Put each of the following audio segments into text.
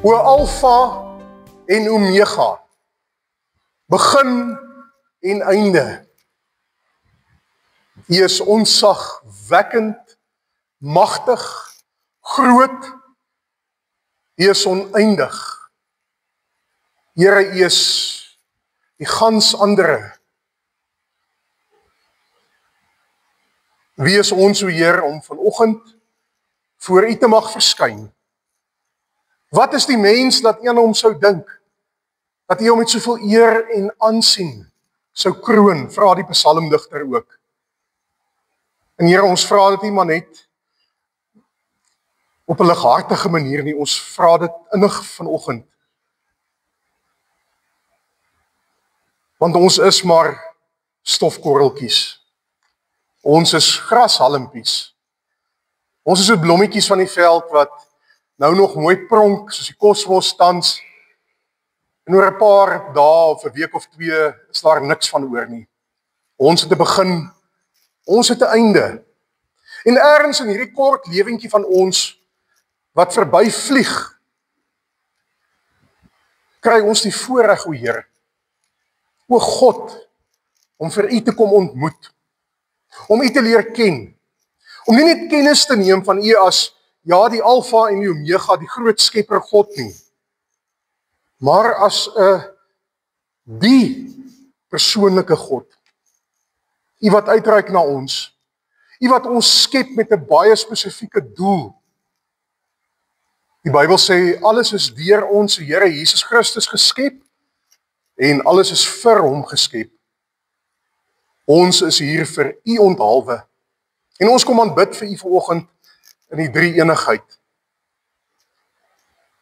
O Alfa en Omega, begin en einde. U is ontzagwekkend, magtig, groot. U is oneindig. Here, U is die gans andere. Wie is ons, o Heer, om vanoggend voor U te mag verskyn? Wat is die mens dat een hom sou dink, dat U hom met soveel eer en aansien sou kroon, vra die psalmdigter ook. En Here, ons vra dit nie maar net op 'n lighartige manier nie, ons vra dit innig vanoggend. Want ons is maar stofkorreltjies. Ons is grashalmpies. Ons is so blommetjies van die veld wat nou nog mooi pronk, soos die kosmos tans. En oor 'n paar dae of 'n week of 2 is daar niks van oor nie. Ons het 'n begin, ons het 'n einde. En ergens in hierdie kort lewentjie van ons wat verbyvlieg, kry ons die voorreg, o Heer, o God, om vir U te kom ontmoet, om U te leer ken, om nie net kennis te neem van U as, ja, die Alfa en die Omega, die groot skepper God nie, maar as die persoonlike God, U wat uitreik na ons, U wat ons skep met 'n baie spesifieke doel. Die Bybel sê, alles is deur ons Here Jesus Christus geskep, en alles is vir hom geskep. Ons is hier vir U onthalwe, en ons kom aanbid vir U vanoggend in die drie-eenigheid.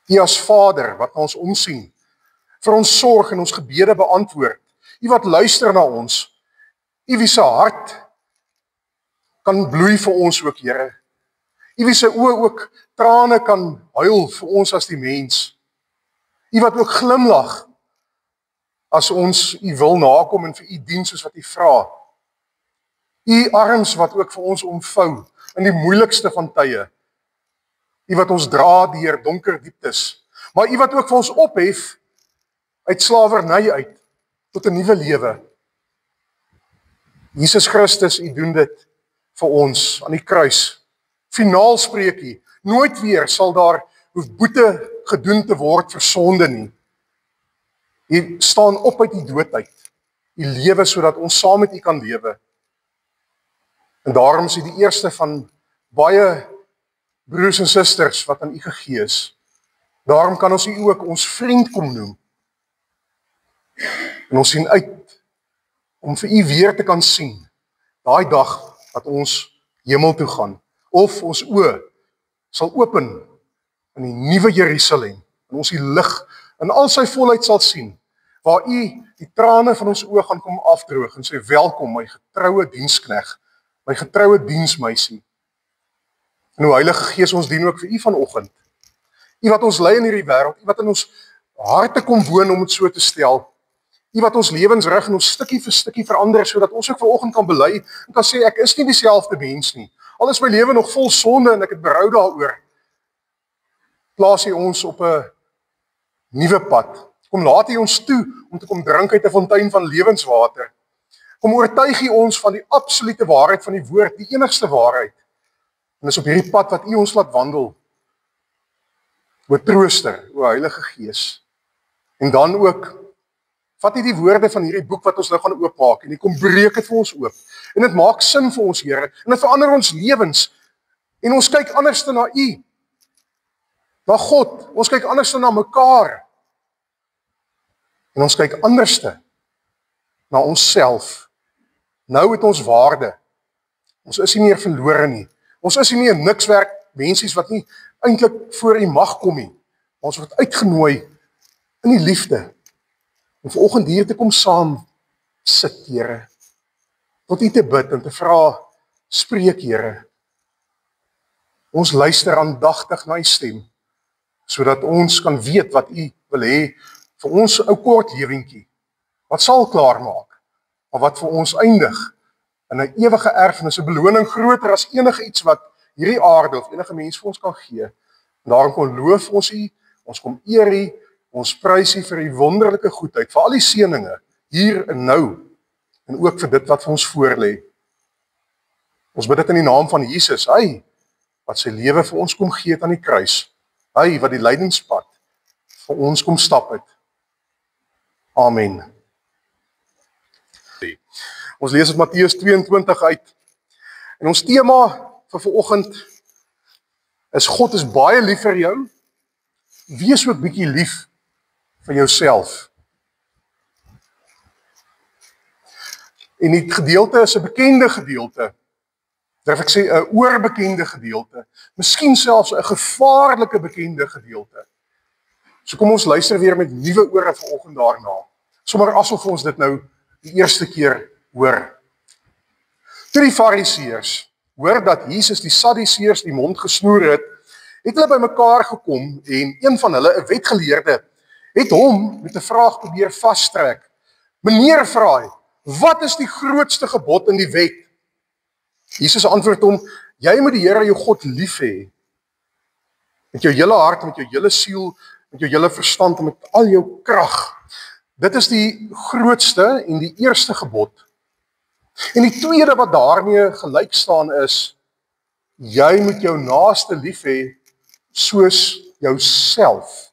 U as Vader wat na ons omsien, vir ons sorg en ons gebede beantwoord. U wat luister na ons, U wie se hart kan bloei vir ons ook, Here. U wie se oë ook trane kan huil vir ons as die mens. U wat ook glimlag as ons U wil nakom en vir U dien soos wat U vra. U arms wat ook vir ons omvou in die moeilikste van tye. U wat ons dra deur donker dieptes, maar U wat ook vir ons ophef uit slawerny uit tot 'n nuwe lewe. Jesus Christus, U doen dit vir ons aan die kruis. Finaal spreek U, nooit weer sal daar hoef boete gedoen te word vir sonde nie. U staan op uit die dood uit. U lewe sodat ons saam met U kan lewe. En daarom is U die eerste van baie broers en susters wat aan U gegee is. Daarom kan ons U ook ons vriend kom noem. En ons sien uit om vir U weer te kan sien, daai dag dat ons hemel toe gaan, of ons oë sal open in die nuwe Jerusalem, en ons die lig in al sy volheid sal sien, waar U die trane van ons oë gaan kom afdroog en sê, welkom my getroue dienskneg, my getroue diensmeisie. En o Heilige Gees, ons dien ook vir U vanoggend. U wat ons lei in hierdie wêreld, U wat in ons harte kom woon om dit so te stel. U wat ons lewens rig en ons stukkie vir stukkie verander, sodat ons ook vanoggend kan bely en kan sê, ek is nie dieselfde mens nie. Al is my lewe nog vol sonde en ek het berou daaroor. Plaas U ons op 'n nuwe pad. Kom laat U ons toe om te kom drink uit 'n fontein van lewenswater. Kom oortuig U ons van die absolute waarheid van die woord, die enigste waarheid. En dis op hierdie pad wat U ons laat wandel. O Trooster, o Heilige Gees. En dan ook, vat U die woorde van hierdie boek wat ons nou gaan oopmaak en U kom breek dit vir ons oop. En dit maak sin vir ons, Here, en dit verander ons lewens. En ons kyk anders na U, na God. Ons kyk anders na mekaar. En ons kyk anders na onsself. Nou het ons waarde. Ons is nie meer verlore nie. Ons is nie 'n nikswerk mensies wat nie eintlik voor U mag kom nie. Ons word uitgenooi in die liefde. En vanoggend hier te kom saam sit, Here, tot U te bid en te vra, spreek, Here. Ons luister aandagtig na U stem, sodat ons kan weet wat U wil hê vir ons ou kort lewentjie, wat sal klaarmaak, maar wat vir ons eindig in 'n ewige erfenis, 'n beloning groter as enige iets wat hierdie aarde of enige mens vir ons kan gee. En daarom kon loof ons U, Ons kom eer U, ons prys U vir U wonderlike goedheid, vir al die seëninge hier en nou en ook vir dit wat vir ons voorlê. Ons bid dit in die naam van Jesus, hy wat sy lewe vir ons kom gee het aan die kruis, hy wat die lydingspad vir ons kom stap het. Amen. Ons lees uit Matteus 22 uit. En ons tema vir vanoggend is God is baie lief vir jou. Wees ook bietjie lief vir jouself. En die gedeelte is 'n bekende gedeelte. Durf ek sê 'n oorbekende gedeelte. Miskien selfs 'n gevaarlike bekende gedeelte. So kom ons luister weer met nuwe ore vanoggend daarna. Sommer asof ons dit nou die eerste keer hoor. Toe die Fariseërs hoor dat Jesus die Sadduseërs die mond gesnoer het, het hulle bymekaar gekom en een van hulle, 'n wetgeleerde, het hom met 'n vraag probeer vastrek. Meneer, vra hy, wat is die grootste gebod in die wet? Jesus antwoord hom, jy moet die Here jou God lief hê. Met jou hele hart, met jou hele siel, met jou hele verstand en met al jou krag. Dit is die grootste en die eerste gebod. En die tweede wat daarmee gelyk staan is, jy moet jou naaste lief hê soos jouself.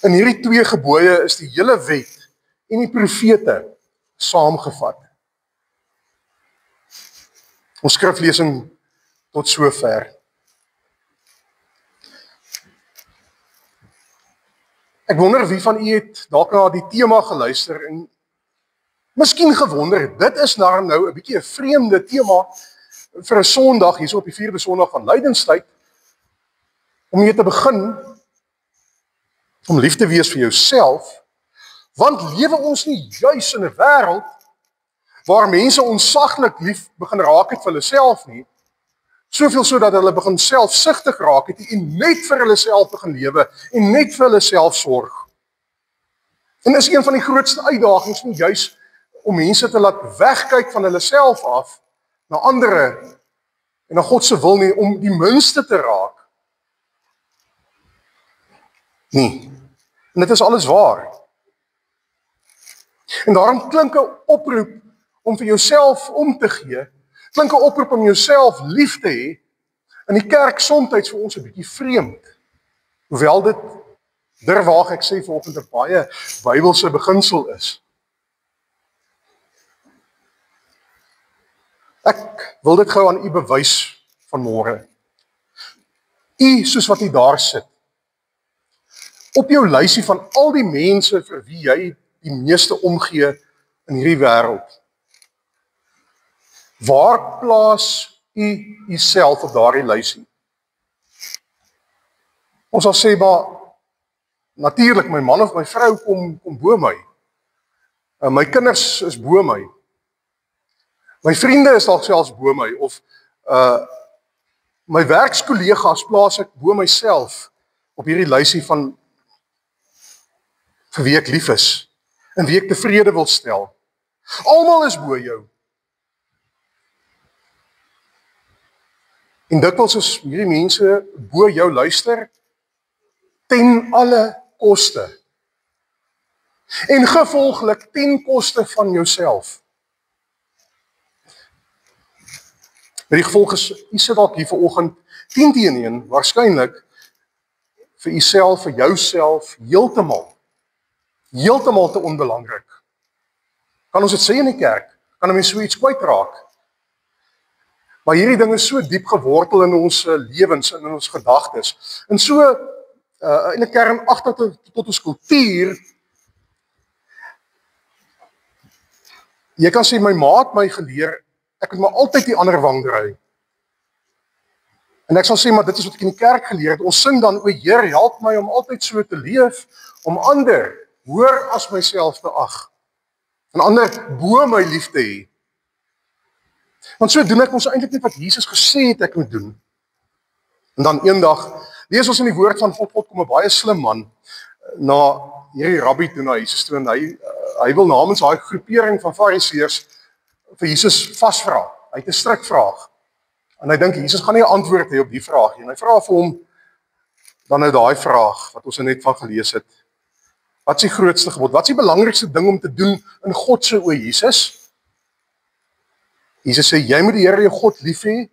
In hierdie twee gebooie is die hele wet en die profete saamgevat. Ons skriflesing tot sover. Ek wonder wie van u het dalk na die tema geluister en miskien gewonder, dit is nou 'n bietjie 'n vreemde tema vir 'n Sondag, hierso op die 4de Sondag van Lydenstyd, om mee te begin, om lief te wees vir jouself, want lewe ons nie juis in 'n wêreld waar mense onsaglik lief begin raak het vir hulle self nie, soveel so dat hulle begin selfsugtig raak het en net vir hulle self begin lewe en net vir hulle self sorg. En is een van die grootste uitdagings nie juis om mense te laat wegkyk van hulle self af na ander en na God se wil nie, om die minste te raak. Nee. En dit is alles waar. En daarom klink 'n oproep om vir jouself om te gee, klink 'n oproep om jouself lief te hê, in die kerk soms vir ons 'n bietjie vreemd. Hoewel dit, waag ek sê vanoggend 'n baie Bybelse beginsel is. Ek wil dit gou aan u bewys vanmôre. U, soos wat u daar sit, op jou lysie van al die mense vir wie jy die meeste omgee in hierdie wêreld. Waar plaas u uself op daardie lysie? Ons sal sê, maar natuurlik my man of my vrou kom bo my. My kinders is bo my. My vriende is dalk selfs bo my, of my werkskollegas plaas ek bo myself op hierdie lysie van vir wie ek lief is en wie ek tevrede wil stel. Almal is bo jou. En dikwels is hierdie mense bo jou luister ten alle koste. En gevolglik ten koste van jouself. Met die gevolg is, u sit dalk hier vanoggend 10 teenoor 1, waarskynlik vir uself, vir jouself, heeltemal te onbelangrik. Kan ons dit sê in die kerk? Kan 'n mens so iets kwytraak? Maar hierdie ding is so diep gewortel in ons lewens en in ons gedagtes. En so in 'n kern agter tot ons kultuur. Jy kan sê my ma het my geleer, ek moet maar altyd die ander wang draai. En ek sal sê, maar dit is wat ek in die kerk geleer het. Ons sing dan, o Heer, help my om altyd so te leef, om ander hoër as myself te ag. En ander bo my lief te hê. Want so doen ek ons eintlik net wat Jesus gesê het ek moet doen. En dan eendag, lees ons in die woord van God, kom 'n baie slim man na hierdie rabbi toe, na Jesus toe, en hy wil namens daai groepering van Fariseërs vir Jesus vasvra. Hy het 'n strikvraag. En hy dink Jesus gaan nie 'n antwoord hê op die vraag nie. En hy vra vir hom, Dan nou daai vraag wat ons net van gelees het. Wat is die grootste gebod? Wat is die belangrikste ding om te doen in God se oë, Jesus? Jesus sê, jy moet die Here jou God lief hê.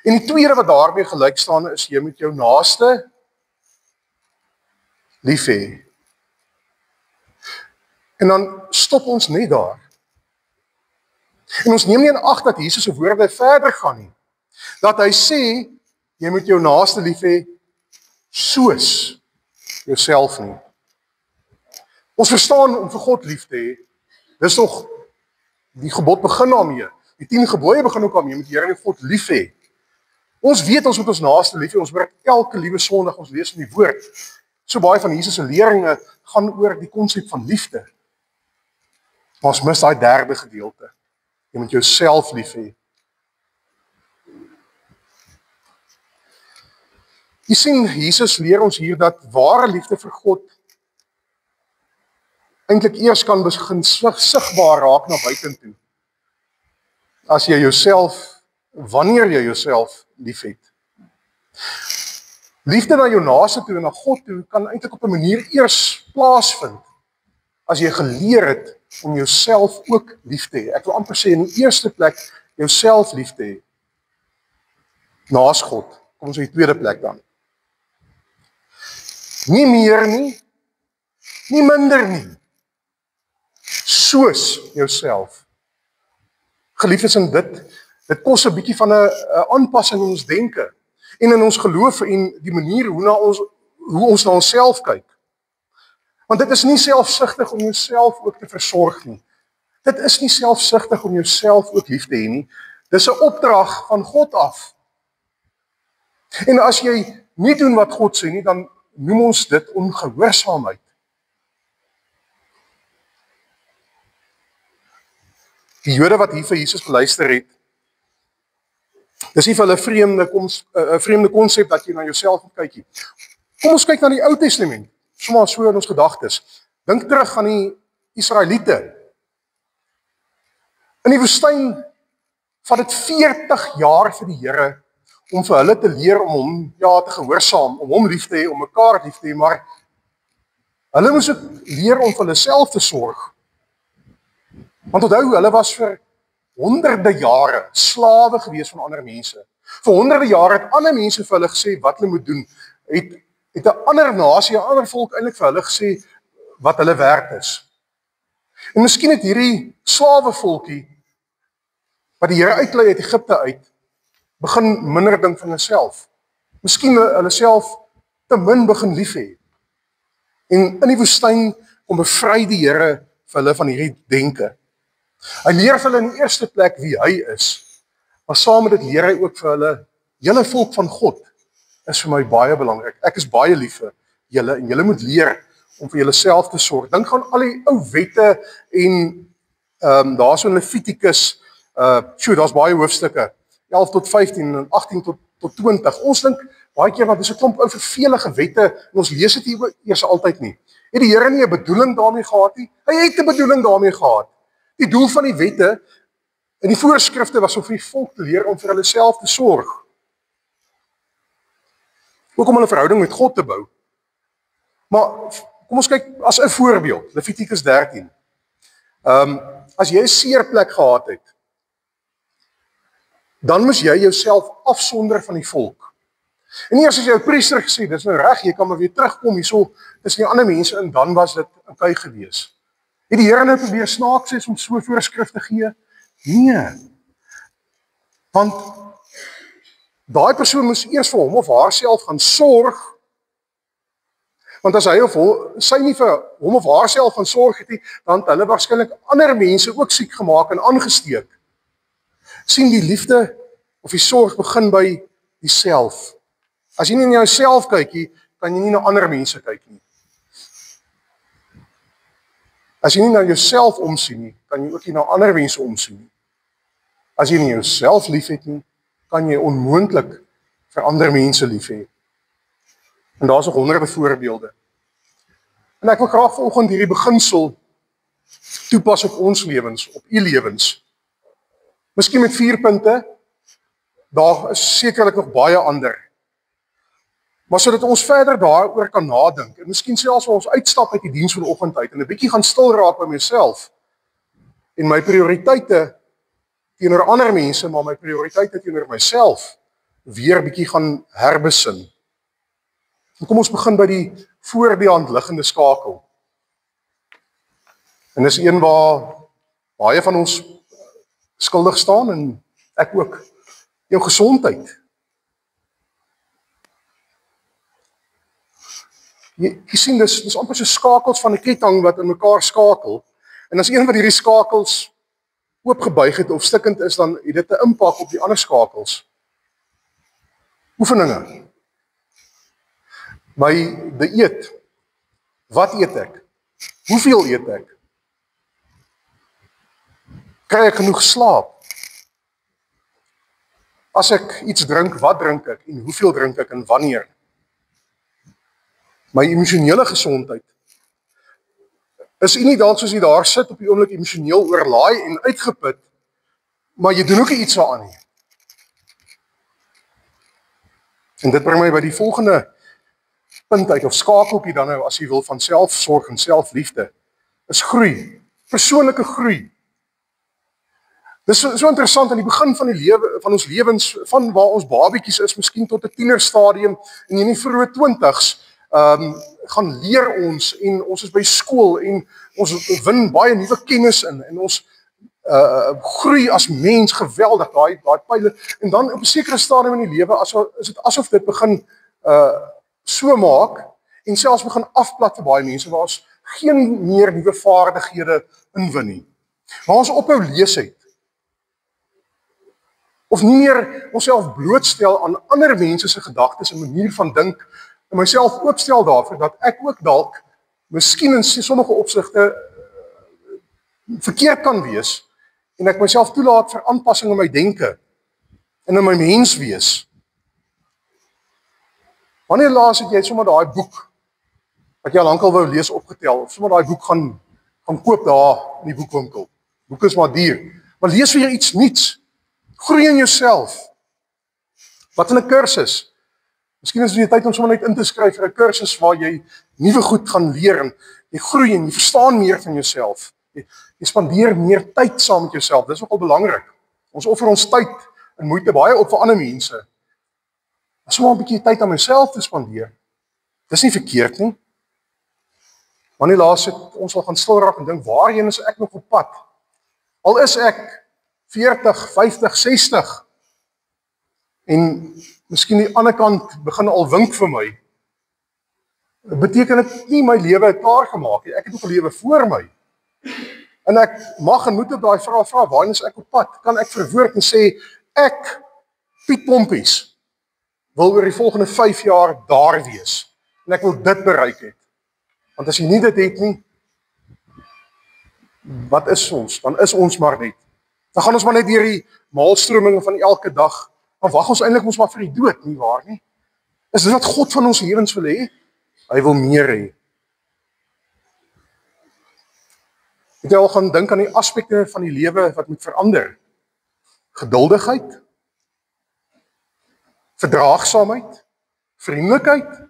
En die tweede wat daarmee gelyk staan is, jy moet jou naaste lief hê. En dan stop ons net daar. En ons neem nie in ag dat Jesus se woorde verder gaan nie. Dat hy sê, jy moet jou naaste lief hê soos jouself nie. Ons verstaan om vir God lief te hê. Dis tog die gebod begin daarmee. Die 10 gebooie begin ook daarmee, jy moet die Here jou God lief hê. Ons weet ons moet ons naaste lief hê, ons moet elke liewe Sondag ons lees in die woord. So baie van Jesus se leringe gaan oor die konsep van liefde. Maar ons mis daai derde gedeelte. Jy moet jouself lief hê. Jy sien, Jesus leer ons hier dat ware liefde vir God eintlik eers kan begin sigbaar raak na buitentoe. As jy jouself, wanneer jy jouself liefhet. Liefde na jou naaste toe en na God toe kan eintlik op 'n manier eers plaasvind as jy geleer het om jouself ook lief te hê. Ek wil amper sê in die eerste plek jouself lief te hê. Naas God. Kom ons op die tweede plek dan. Nie meer nie, nie minder nie. Soos jouself. Geliefdes, in dit kos 'n bietjie van 'n aanpassing in ons denke en in ons geloof en die manier hoe ons na onsself kyk. Want dit is nie selfsugtig om jouself ook te versorg nie. Dit is nie selfsugtig om jouself ook lief te hê nie. Dis 'n opdrag van God af. En as jy nie doen wat God sê nie, dan noem ons dit ongehoorsaamheid. Die Jode wat hier vir Jesus geluister het, dis nie vir hulle vreemde konsep dat jy na jouself moet kyk nie. Kom ons kyk na die Ou Testament, sommer so in ons gedagtes. Dink terug aan die Israeliete. In die woestyn vat dit 40 jaar vir die Here om vir hulle te leer om hom te gehoorsaam, om hom lief te hê, om mekaar lief te hê, maar hulle moes ook leer om vir hulle self te sorg. Want onthou, hulle was vir honderde jare slawe gewees van ander mense. Vir honderde jare het ander mense vir hulle gesê wat hulle moet doen. Het 'n ander nasie, 'n ander volk eintlik vir hulle gesê wat hulle werd is. En miskien het hierdie slawevolkie wat die Here uitlei uit Egipte uit, begin minder dink van hulself. Miskien hulle self te min begin lief hê. En in die woestyn kom bevry die Here vir hulle van hierdie denke. Hy leer vir hulle in die eerste plek wie hy is. Maar saam met dit leer hy ook vir hulle, julle volk van God is vir my baie belangrik. Ek is baie lief vir julle en julle moet leer om vir julleself te sorg. Dink aan al die ou wette en daarso in Levitikus, daar's baie hoofstukke, 11 tot 15 en 18 tot 20. Ons dink baie keer dat dis 'n klomp ou vervelige wette en ons lees dit nie eers altyd nie. Het die Here nie 'n bedoeling daarmee gehad nie? Hy het 'n bedoeling daarmee gehad. Die doel van die wette en die voorskrifte was om vir die volk te leer om vir hulle self te sorg. Ook om hulle verhouding met God te bou. Maar kom ons kyk as 'n voorbeeld, Levitikus 13. As jy 'n seerplek gehad het, dan moes jy jouself afsonder van die volk. En nie as jy 'n priester gesê, dis nou reg, jy kan maar weer terugkom hierso tussen die ander mense en dan was dit okay gewees. Het die Here nou probeer snaaks is om so voorskrifte te gee? Nee. Want daai persoon moes eers vir hom of haarself gaan sorg. Want as hy of sy nie vir hom of haarself gaan sorg het nie, dan het hulle waarskynlik ander mense ook siek gemaak en aangesteek. Sien, die liefde of die sorg begin by jouself. As jy nie na jouself kyk nie, kan jy nie na ander mense kyk nie. As jy nie na jouself omsien nie, kan jy ook nie na ander mense omsien nie. As jy nie jouself liefhet nie, kan jy onmoontlik vir ander mense lief hê. En daar's nog honderde voorbeelde. En ek wil graag vanoggend hierdie beginsel toepas op ons lewens, op u lewens. Miskien met 4 punte, daar is sekerlik nog baie ander. Maar sodat ons verder daaroor kan nadink, en miskien selfs ons uitstap uit die diens vanoggend uit, en 'n bietjie gaan stil raak by myself, en my prioriteite teenoor ander mense, maar my prioriteite teenoor myself, weer bietjie gaan herbesin. En kom ons begin by die voor die hand liggende skakel. En dis een waar baie van ons skuldig staan, en ek ook, jou gesondheid. Jy sien, dis amper so skakels van 'n ketting wat in mekaar skakel, en as een van hierdie skakels oopgebuig het of stikkend is, dan het dit 'n impak op die ander skakels. Oefeninge. My dieet. Wat eet ek? Hoeveel eet ek? Kry ek genoeg slaap? As ek iets drink, wat drink ek? En hoeveel drink ek en wanneer? My emosionele gesondheid. Is u nie dalk soos jy daar sit op die oomblik emosioneel oorlaai en uitgeput, maar jy doen ook iets daaraan nie? En dit bring my by die volgende punt uit, of skakeltjie dan nou, as jy wil, van selfsorg en selfliefde, is groei, persoonlike groei. Dis so interessant aan die begin van die lewe, van ons lewens, van waar ons babietjies is, miskien tot 'n tienerstadium, en in die vroeë 20's, gaan leer ons, en ons is by skool, en ons win baie nuwe kennis in, en ons groei as mens geweldig, daai pyle, en dan op 'n sekere stadium in die lewe, is dit asof dit begin so maak, en selfs begin afplat vir baie mense, waar ons geen meer nuwe vaardighede inwin nie. Waar ons ophou lees het, of nie meer onsself blootstel aan ander mense se gedagtes en manier van dink, en myself oopstel daarvoor, dat ek ook dalk, miskien in sommige opsigte, verkeerd kan wees, en ek myself toelaat vir aanpassing in my denke, en in my mens wees. Wanneer laas het jy sommer daai boek, wat jy al lankal wou lees, opgetel, of sommer daai boek gaan koop daar in die boekwinkel? Boek is maar duur, maar lees weer iets niets, groei in jouself. Wat in 'n kursus? Miskien is dit tyd om sommer net in te skryf vir 'n kursus waar jy nuwe goed gaan leer, en jy groei en jy verstaan meer van jouself. Jy spandeer meer tyd saam met jouself, dis nogal belangrik. Ons offer ons tyd en moeite baie op vir ander mense. As om 'n bietjie tyd aan myself te spandeer, dis nie verkeerd nie. Wanneer laas het ons al gaan stil raak en dink, waarheen is ek nog op pad? Al is ek 40, 50, 60, en miskien die ander kant begin al wink vir my, beteken dit nie my lewe het klaar gemaak nie. Ek het nog 'n lewe voor my. En ek mag en moet op daai vraag vra, waarheen is ek op pad? Kan ek verwoord en sê, ek, Piet Pompies, wil oor die volgende 5 jaar daar wees, en ek wil dit bereik het. Want as jy nie dit het nie, wat is ons? Dan is ons maar net. Dan gaan ons maar net deur die maalstrominge van elke dag, dan wag ons eintlik ons maar vir die dood, nie waar nie? Is dit wat God van ons lewens wil hê? Hy wil meer hê. Het jy al gaan dink aan die aspekte van die lewe wat moet verander? Geduldigheid, verdraagsaamheid, vriendelikheid.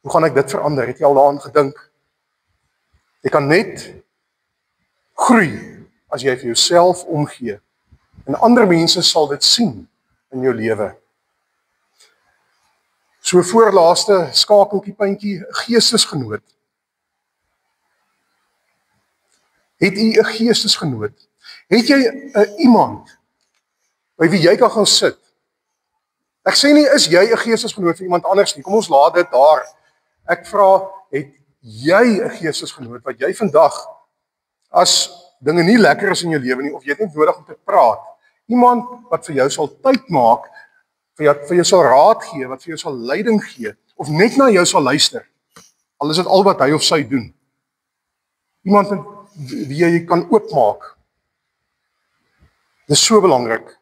Hoe gaan ek dit verander? Het jy al daaraan gedink? Jy kan net groei as jy vir jouself omgee, en ander mense sal dit sien in jou lewe. So voorlaaste skakeltjie puntjie, geestesgenoot. Het jy 'n geestesgenoot? Het jy iemand by wie jy kan gaan sit? Ek sê nie, is jy 'n geestesgenoot vir iemand anders nie, kom ons laat dit daar. Ek vra, het jy 'n geestesgenoot wat jy vandag, as dinge nie lekker is in jou lewe nie, of jy het net nodig om te praat, iemand wat vir jou sal tyd maak, vir jou sal raad gee, wat vir jou sal leiding gee, of net na jou sal luister, al is dit al wat hy of sy doen. Iemand met wie jy kan oopmaak. Dit is so belangrik.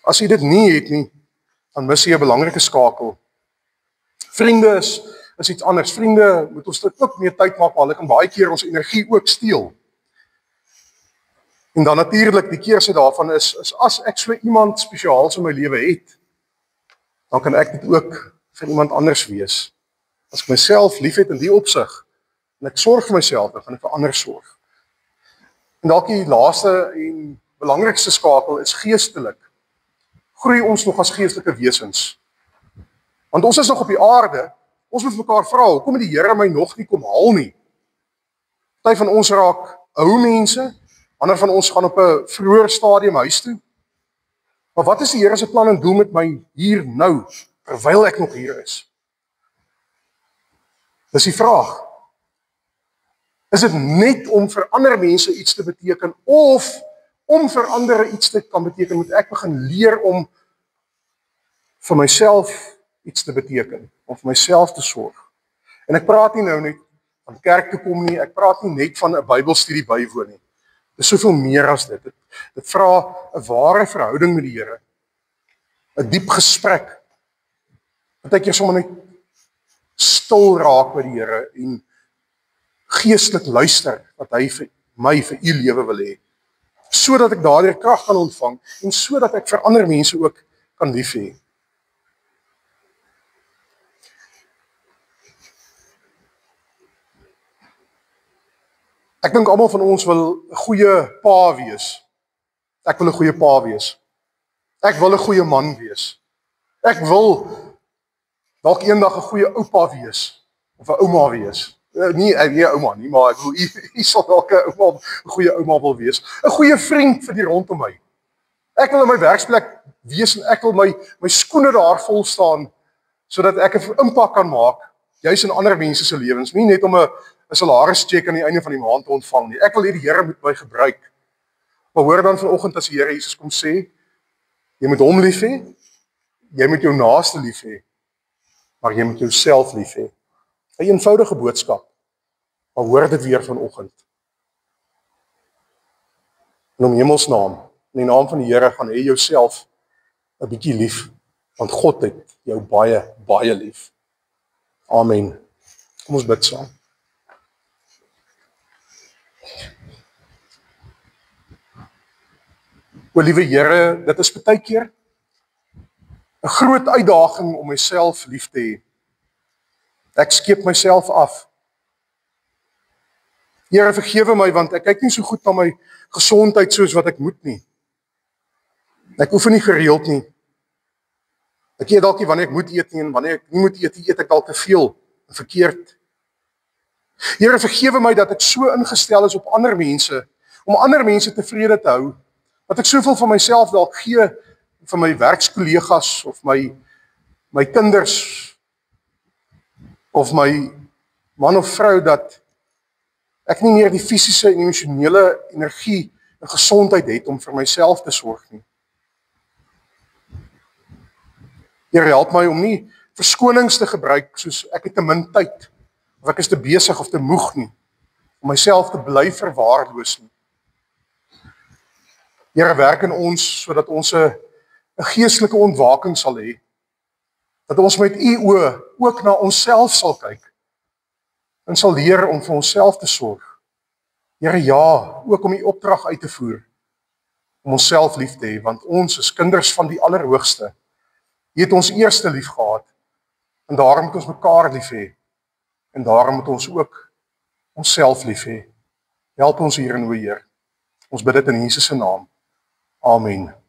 As jy dit nie het nie, dan mis jy 'n belangrike skakel. Vriende is iets anders. Vriende moet ons ook meer tyd maak, maar hulle kan baie keer ons energie ook steel. En dan natuurlik die keersy daarvan is as ek so iemand spesiaals in my lewe het, dan kan ek dit ook vir iemand anders wees. As ek myself liefhet in die opsig, en ek sorg vir myself, dan gaan ek vir ander sorg. En dalk die laaste en belangrikste skakel is geestelik. Groei ons nog as geestelike wesens. Want ons is nog op die aarde, ons moet mekaar vra, hoekom het die Here my nog nie kom haal nie? Party van ons raak ou mense, ander van ons gaan op 'n vroeër stadium huis toe. Maar wat is die Here se plan en doel met my hier nou, terwyl ek nog hier is? Dis die vraag. Is dit net om vir ander mense iets te beteken, of om vir ander iets te kan beteken, moet ek begin leer om vir myself iets te beteken, om vir myself te sorg. En ek praat nie nou net van kerk toe kom nie, ek praat nie net van 'n Bybelstudie bywoon nie. Dit is soveel meer as dit. Dit vra 'n ware verhouding met die Here, 'n diep gesprek. Partykeer sommer net stil raak by die Here en geestelik luister wat hy vir my, vir u lewe wil hê, sodat ek daardeur krag kan ontvang en sodat ek vir ander mense ook kan lief hê. Ek dink almal van ons wil 'n goeie pa wees. Ek wil 'n goeie pa wees. Ek wil 'n goeie man wees. Ek wil dalk eendag 'n goeie oupa wees of 'n ouma wees. Nie ouma nie, maar ek wil u sal dalk 'n goeie ouma wil wees. 'n Goeie vriend vir die rondom my. Ek wil in my werksplek wees en ek wil my skoene daar vol staan sodat ek 'n impak kan maak juis in ander mense se lewens, nie net om 'n salarischeck aan die einde van die maand te ontvang nie. Ek wil hê die Here moet my gebruik. Maar hoor dan vanoggend as die Here Jesus kom sê, jy moet hom lief hê, jy moet jou naaste lief hê, maar jy moet jouself lief hê. 'n Eenvoudige boodskap, maar hoor dit weer vanoggend. En om hemelsnaam, in die naam van die Here, gaan hê jouself 'n bietjie lief, want God het jou baie, baie lief. Amen. Kom ons bid saam. O liewe Here, dit is baie keer 'n groot uitdaging om myself lief te hê. Ek skeep myself af. Here, vergewe my, want ek kyk nie so goed na my gesondheid soos wat ek moet nie. Ek oefen nie gereeld nie. Ek eet dalk nie wanneer ek moet eet nie, en wanneer ek nie moet eet ek dalk te veel, verkeerd. Here, vergewe my dat ek so ingestel is op ander mense, om ander mense tevrede te hou, dat ek soveel van myself dalk gee, van my werkskollegas, of my kinders, of my man of vrou, dat ek nie meer die fisiese en emosionele energie en gesondheid het om vir myself te sorg nie. Here, help my om nie verskonings te gebruik soos ek het te min tyd, of ek is te besig of te moeg nie, om myself te bly verwaarloos nie. Here, werk in ons sodat ons 'n geestelike ontwaking sal hê, dat ons met u oë ook na onsself sal kyk en sal leer om vir onsself te sorg. Here, ja, ook om die opdrag uit te voer, om onsself lief te hê, want ons is kinders van die Allerhoogste. U het ons eerste lief gehad, en daarom moet ons mekaar lief hê, en daarom moet ons ook onsself lief hê. Help ons hierin, o Heer. Ons bid dit in Jesus se naam. Amen.